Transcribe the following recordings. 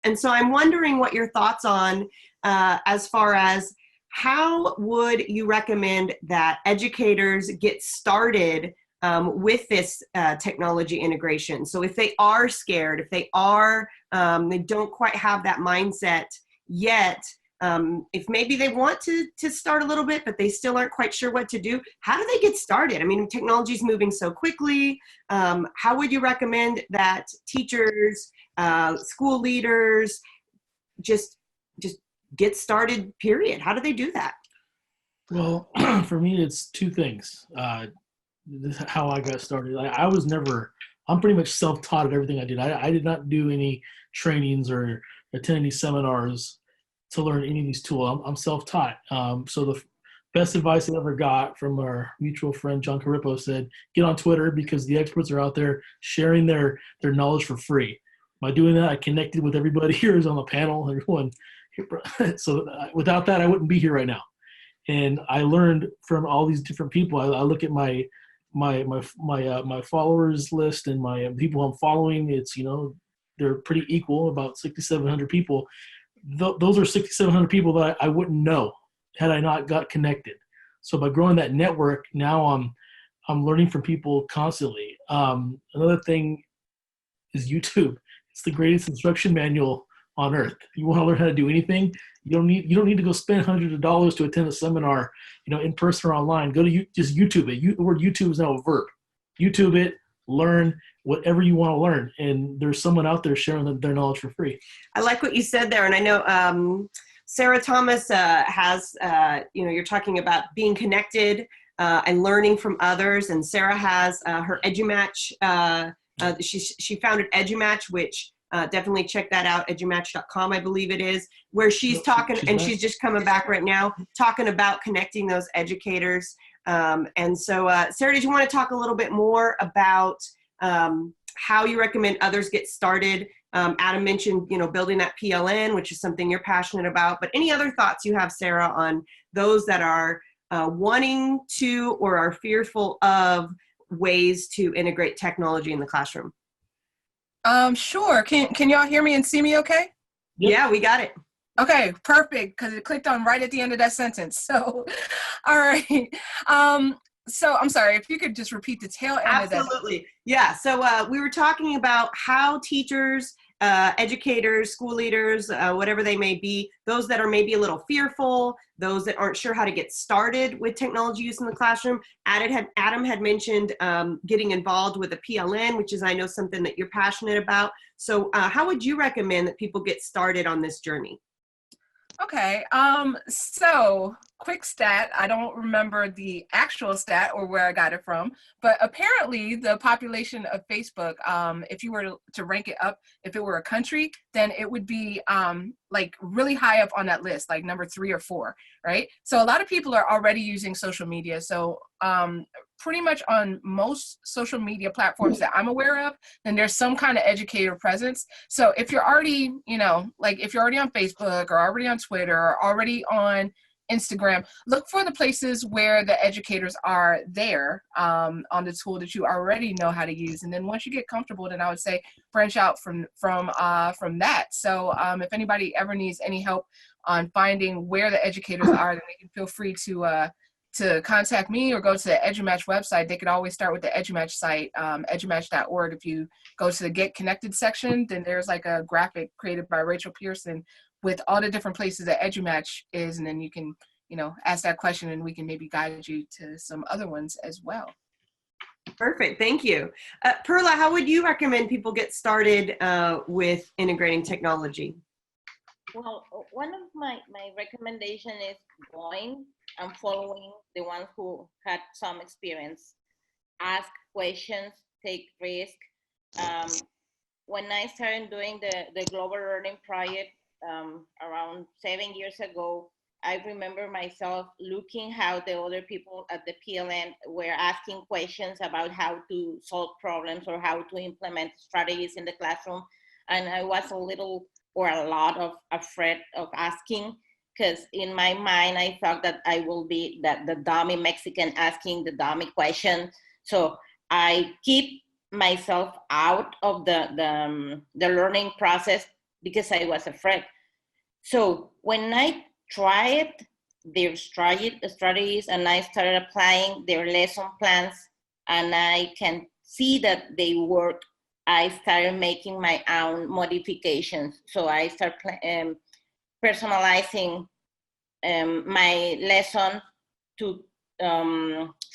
And so I'm wondering what your thoughts on as far as how would you recommend that educators get started with this technology integration? So if they are scared, if they are, they don't quite have that mindset yet, if maybe they want to start a little bit, but they still aren't quite sure what to do, how do they get started? I mean, technology is moving so quickly. How would you recommend that teachers, school leaders, just get started, period? How do they do that? Well, for me, it's two things. This is how I got started. I was never, I'm pretty much self-taught at everything I did. I did not do any trainings or attend any seminars to learn any of these tools. I'm self-taught. So the best advice I ever got from our mutual friend, John Carippo, said, get on Twitter because the experts are out there sharing their knowledge for free. By doing that, I connected with everybody here who's on the panel, everyone. So without that, I wouldn't be here right now. And I learned from all these different people. I look at my followers list and my people I'm following. It's, they're pretty equal, about 6,700 people. Those are 6,700 people that I wouldn't know had I not got connected. So by growing that network, now I'm learning from people constantly. Another thing is YouTube. It's the greatest instruction manual on earth. You want to learn how to do anything, you don't need to go spend hundreds of dollars to attend a seminar, in person or online. Go to just YouTube it. The word YouTube is now a verb. YouTube it, learn whatever you want to learn, and there's someone out there sharing their knowledge for free. I like what you said there, and I know Sarah Thomas has, you're talking about being connected and learning from others, and Sarah has her EduMatch. She founded EduMatch, which definitely check that out, edumatch.com, I believe it is, where she's talking, and she's just coming back right now, talking about connecting those educators. And so, Sarah, did you want to talk a little bit more about how you recommend others get started? Adam mentioned, building that PLN, which is something you're passionate about, but any other thoughts you have, Sarah, on those that are wanting to or are fearful of ways to integrate technology in the classroom? Sure. Can y'all hear me and see me okay? Yep. Yeah, we got it. Okay, perfect, because it clicked on right at the end of that sentence. So, all right. So I'm sorry, if you could just repeat the tail end of that. Absolutely. Yeah, so we were talking about how teachers, educators, school leaders, whatever they may be, those that are maybe a little fearful, those that aren't sure how to get started with technology use in the classroom. Adam had mentioned getting involved with a PLN, which is, I know, something that you're passionate about. So how would you recommend that people get started on this journey? Okay, so quick stat, I don't remember the actual stat or where I got it from, but apparently the population of Facebook, if you were to rank it up, if it were a country, then it would be like really high up on that list, like number 3 or 4, right? So a lot of people are already using social media. So pretty much on most social media platforms that I'm aware of, then there's some kind of educator presence. So if you're already, if you're already on Facebook or already on Twitter or already on Instagram, look for the places where the educators are there on the tool that you already know how to use. And then once you get comfortable, then I would say branch out from that. So if anybody ever needs any help on finding where the educators are, then they can feel free to contact me or go to the EduMatch website. They could always start with the EduMatch site, edumatch.org. If you go to the Get Connected section, then there's like a graphic created by Rachel Pearson with all the different places that EduMatch is, and then you can, ask that question and we can maybe guide you to some other ones as well. Perfect, thank you. Perla, how would you recommend people get started with integrating technology? Well, one of my recommendation is going and following the ones who had some experience. Ask questions, take risk. When I started doing the global learning project around 7 years ago, I remember myself looking how the other people at the PLN were asking questions about how to solve problems or how to implement strategies in the classroom. And I was a lot of afraid of asking, because in my mind, I felt that I will be the dummy Mexican asking the dummy question. So I keep myself out of the learning process because I was afraid. So when I tried their strategies and I started applying their lesson plans and I can see that they work, I started making my own modifications. So I start personalizing my lesson to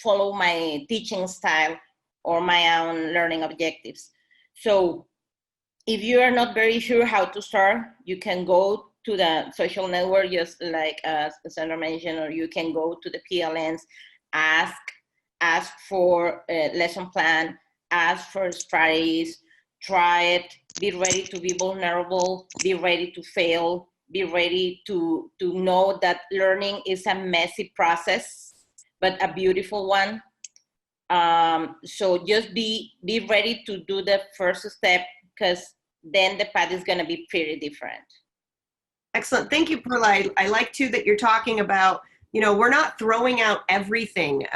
follow my teaching style or my own learning objectives. So if you are not very sure how to start, you can go to the social network, just like Sandra mentioned, or you can go to the PLNs, ask for a lesson plan, ask for strategies, try it, be ready to be vulnerable, be ready to fail, be ready to know that learning is a messy process, but a beautiful one. So just be ready to do the first step, because then the path is going to be pretty different. Excellent. Thank you, Perla. I like too that you're talking about, we're not throwing out everything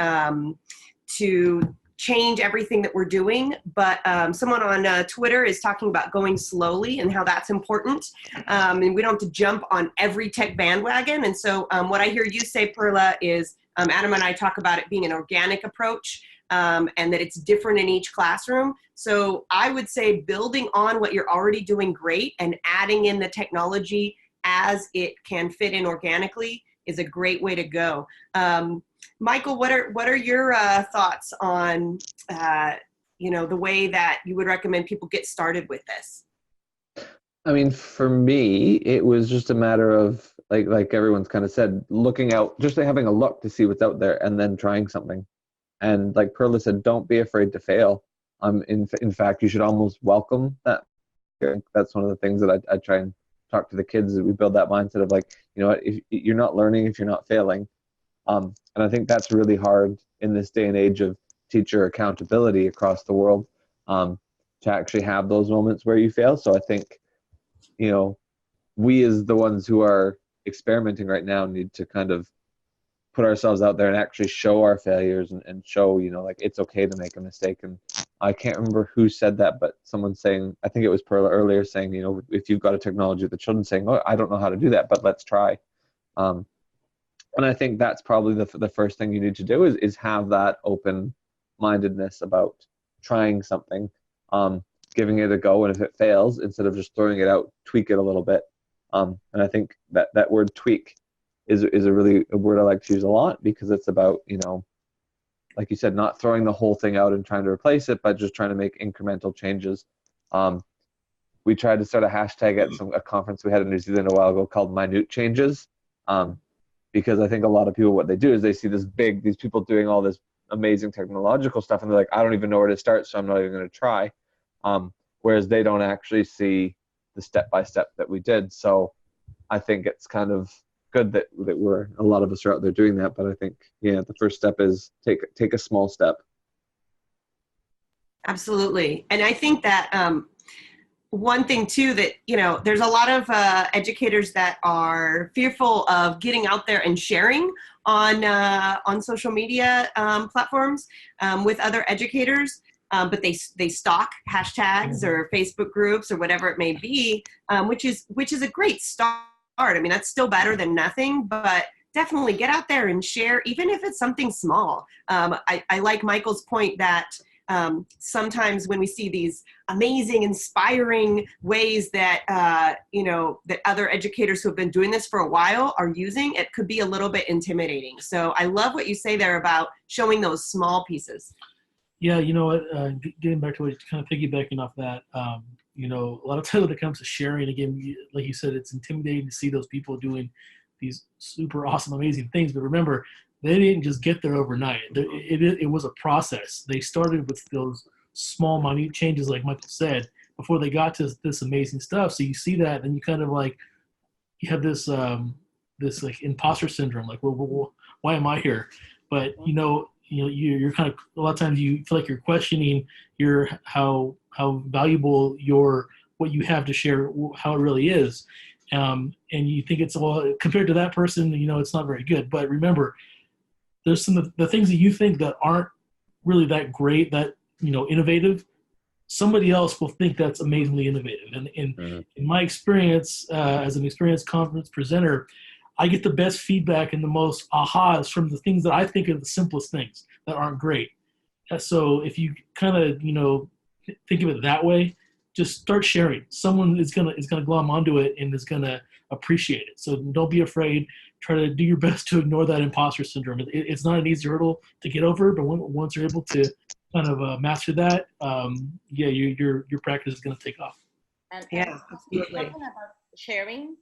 to change everything that we're doing, but someone on Twitter is talking about going slowly and how that's important. And we don't have to jump on every tech bandwagon. And so what I hear you say, Perla, is Adam and I talk about it being an organic approach. And that it's different in each classroom. So I would say building on what you're already doing great and adding in the technology as it can fit in organically is a great way to go. Michael, what are your thoughts on the way that you would recommend people get started with this? I mean, for me, it was just a matter of like everyone's kind of said, looking out, just having a look to see what's out there, and then trying something. And like Perla said, don't be afraid to fail. In fact, you should almost welcome that. That's one of the things that I try and talk to the kids, is we build that mindset of like, if you're not learning, if you're not failing. And I think that's really hard in this day and age of teacher accountability across the world, to actually have those moments where you fail. So I think, we as the ones who are experimenting right now need to kind of put ourselves out there and actually show our failures and show, like it's okay to make a mistake. And I can't remember who said that, but someone saying, I think it was Perla earlier, saying, if you've got a technology, the children saying, oh, I don't know how to do that, but let's try. And I think that's probably the first thing you need to do is have that open-mindedness about trying something, giving it a go. And if it fails, instead of just throwing it out, tweak it a little bit. And I think that word tweak is a word I like to use a lot, because it's about, like you said, not throwing the whole thing out and trying to replace it, but just trying to make incremental changes. We tried to start a hashtag at a conference we had in New Zealand a while ago called Minute Changes, because I think a lot of people, what they do is they see these people doing all this amazing technological stuff, and they're like, I don't even know where to start, so I'm not even going to try. Whereas they don't actually see the step-by-step that we did. So I think it's kind of good that a lot of us are out there doing that. But I think, the first step is take a small step. Absolutely. And I think that one thing too, that, there's a lot of educators that are fearful of getting out there and sharing on social media platforms with other educators. But they stalk hashtags or Facebook groups or whatever it may be, which is a great start. I mean, that's still better than nothing, but definitely get out there and share, even if it's something small. I like Michael's point that sometimes when we see these amazing, inspiring ways that, that other educators who have been doing this for a while are using, it could be a little bit intimidating. So I love what you say there about showing those small pieces. Yeah, getting back to what, kind of piggybacking off that, a lot of times when it comes to sharing, again, like you said, it's intimidating to see those people doing these super awesome, amazing things. But remember, they didn't just get there overnight. It was a process. They started with those small, minute changes, like Michael said, before they got to this amazing stuff. So you see that, and you kind of like, you have this this like imposter syndrome, like, well, why am I here? But you're kind of, a lot of times you feel like you're questioning how valuable what you have to share, how it really is, and you think it's all compared to that person, it's not very good. But remember, there's some of the things that you think that aren't really that great, that innovative. somebody else will think that's amazingly innovative. And in my experience as an experienced conference presenter, I get the best feedback and the most ahas from the things that I think are the simplest things that aren't great. So if you kind of, you know, think of it that way, just start sharing. Someone is gonna glom onto it and is gonna appreciate it. So don't be afraid. Try to do your best to ignore that imposter syndrome. It's not an easy hurdle to get over, but once you're able to kind of master that, yeah, your practice is gonna take off. And Yeah, absolutely. talking about sharing,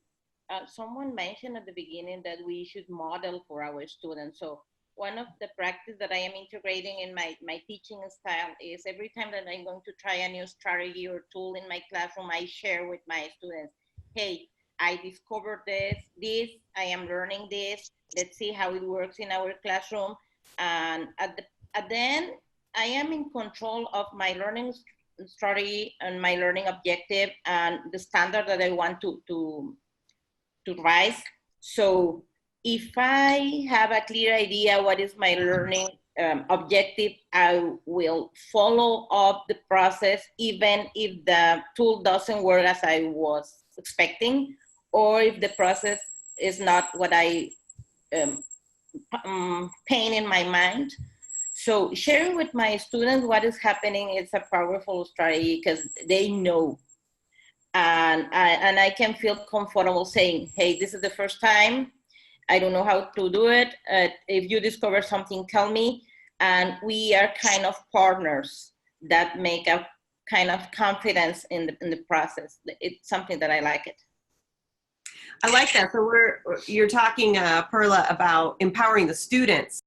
someone mentioned at the beginning that we should model for our students. So one of the practice that I am integrating in my teaching style is every time that I'm going to try a new strategy or tool in my classroom, I share with my students, hey, I discovered this, I am learning this, let's see how it works in our classroom. And at the end, I am in control of my learning strategy and my learning objective and the standard that I want to rise. So if I have a clear idea what is my learning objective, I will follow up the process even if the tool doesn't work as I was expecting, or if the process is not what I paint in my mind. So sharing with my students what is happening is a powerful strategy because they know. And I can feel comfortable saying, hey, this is the first time. I don't know how to do it. If you discover something, tell me. And we are kind of partners that make a kind of confidence in the process. It's something that I like it. I like that. So you're talking, Perla, about empowering the students